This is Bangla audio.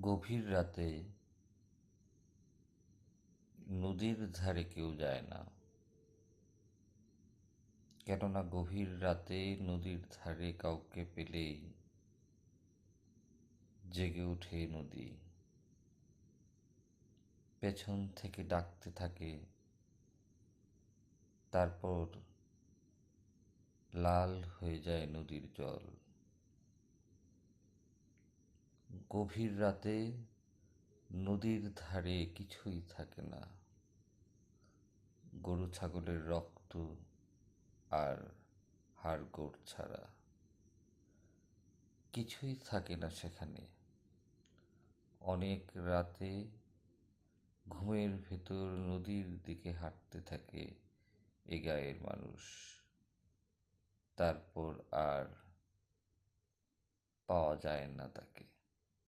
গভীর রাতে নদীর ধারে কেউ যায় না, কেননা গভীর রাতে নদীর ধারে কাউকে পেলেই জেগে ওঠে নদী। পেছন থেকে ডাকতে থাকে, তারপর লাল হয়ে যায় নদীর জল। গভীর রাতে নদীর ধারে কিছুই থাকে না, গরু ছাগলের রক্ত আর হাড়গোড় ছাড়া কিছুই থাকে না সেখানে। অনেক রাতে ঘুমের ভেতর নদীর দিকে হাঁটতে থাকে এ গাঁয়ের মানুষ, তারপর আর পাওয়া যায় না তাকে।